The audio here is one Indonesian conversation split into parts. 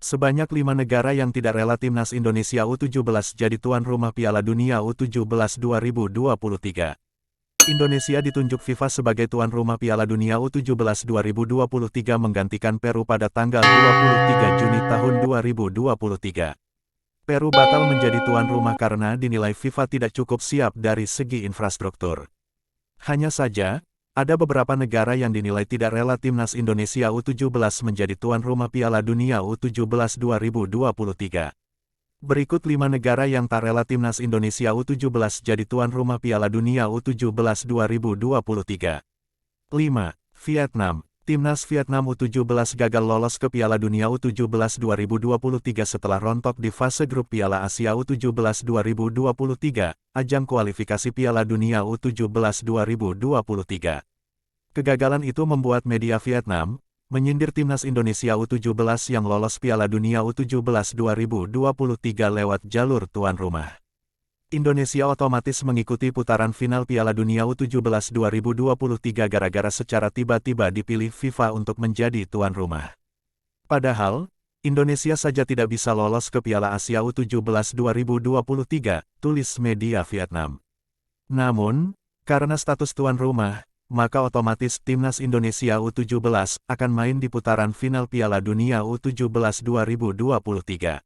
Sebanyak 5 negara yang tidak rela timnas Indonesia U17 jadi tuan rumah Piala Dunia U17 2023. Indonesia ditunjuk FIFA sebagai tuan rumah Piala Dunia U17 2023 menggantikan Peru pada tanggal 23 Juni tahun 2023. Peru batal menjadi tuan rumah karena dinilai FIFA tidak cukup siap dari segi infrastruktur. Hanya saja, ada beberapa negara yang dinilai tidak rela timnas Indonesia U17 menjadi tuan rumah Piala Dunia U17 2023. Berikut 5 negara yang tak rela timnas Indonesia U17 jadi tuan rumah Piala Dunia U17 2023. 5. Vietnam. Timnas Vietnam U17 gagal lolos ke Piala Dunia U17 2023 setelah rontok di fase grup Piala Asia U17 2023, ajang kualifikasi Piala Dunia U17 2023. Kegagalan itu membuat media Vietnam menyindir timnas Indonesia U17 yang lolos Piala Dunia U17 2023 lewat jalur tuan rumah. Indonesia otomatis mengikuti putaran final Piala Dunia U17 2023 gara-gara secara tiba-tiba dipilih FIFA untuk menjadi tuan rumah. Padahal, Indonesia saja tidak bisa lolos ke Piala Asia U17 2023, tulis media Vietnam. Namun, karena status tuan rumah, maka otomatis timnas Indonesia U17 akan main di putaran final Piala Dunia U17 2023.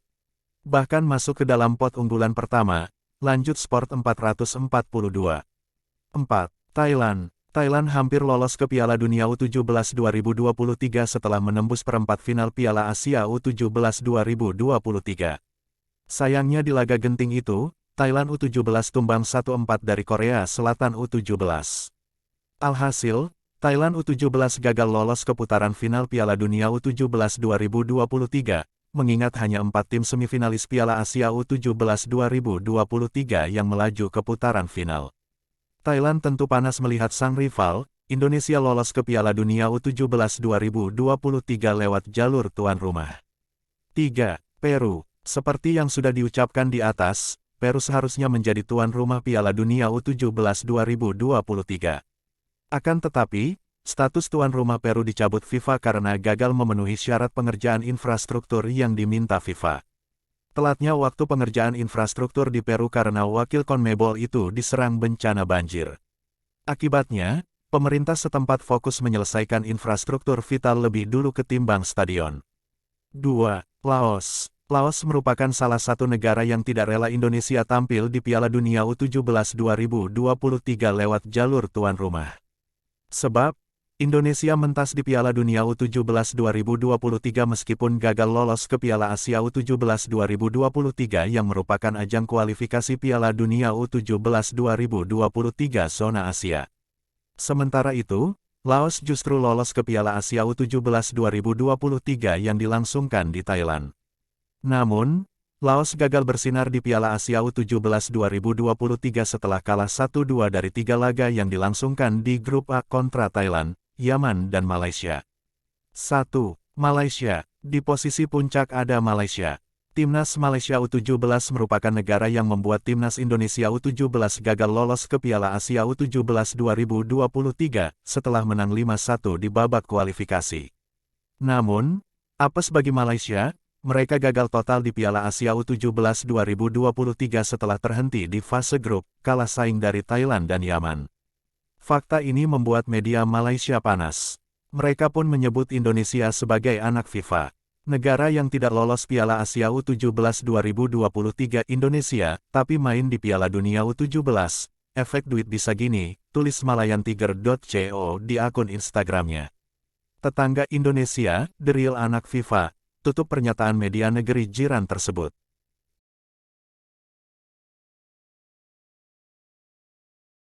Bahkan masuk ke dalam pot unggulan pertama. Lanjut Sport 442. 4. Thailand. Thailand hampir lolos ke Piala Dunia U17 2023 setelah menembus perempat final Piala Asia U17 2023. Sayangnya di laga genting itu, Thailand U17 tumbang 1-4 dari Korea Selatan U17. Alhasil, Thailand U17 gagal lolos ke putaran final Piala Dunia U17 2023. Mengingat hanya 4 tim semifinalis Piala Asia U17 2023 yang melaju ke putaran final. Thailand tentu panas melihat sang rival, Indonesia lolos ke Piala Dunia U17 2023 lewat jalur tuan rumah. 3. Peru. Seperti yang sudah diucapkan di atas, Peru seharusnya menjadi tuan rumah Piala Dunia U17 2023. Akan tetapi, status tuan rumah Peru dicabut FIFA karena gagal memenuhi syarat pengerjaan infrastruktur yang diminta FIFA. Telatnya waktu pengerjaan infrastruktur di Peru karena wakil CONMEBOL itu diserang bencana banjir. Akibatnya, pemerintah setempat fokus menyelesaikan infrastruktur vital lebih dulu ketimbang stadion. 2. Laos. Laos merupakan salah satu negara yang tidak rela Indonesia tampil di Piala Dunia U17 2023 lewat jalur tuan rumah. Sebab, Indonesia mentas di Piala Dunia U17 2023 meskipun gagal lolos ke Piala Asia U17 2023 yang merupakan ajang kualifikasi Piala Dunia U17 2023 zona Asia. Sementara itu, Laos justru lolos ke Piala Asia U17 2023 yang dilangsungkan di Thailand. Namun, Laos gagal bersinar di Piala Asia U17 2023 setelah kalah 1-2 dari 3 laga yang dilangsungkan di grup A kontra Thailand, Yaman dan Malaysia. 1. Malaysia. Di posisi puncak ada Malaysia. Timnas Malaysia U17 merupakan negara yang membuat timnas Indonesia U17 gagal lolos ke Piala Asia U17 2023 setelah menang 5-1 di babak kualifikasi. Namun, apes bagi Malaysia, mereka gagal total di Piala Asia U17 2023 setelah terhenti di fase grup, kalah saing dari Thailand dan Yaman. Fakta ini membuat media Malaysia panas. Mereka pun menyebut Indonesia sebagai anak FIFA. Negara yang tidak lolos Piala Asia U17 2023 Indonesia, tapi main di Piala Dunia U17. Efek duit bisa gini, tulis malayantiger.co di akun Instagramnya. Tetangga Indonesia, the real anak FIFA, tutup pernyataan media negeri jiran tersebut.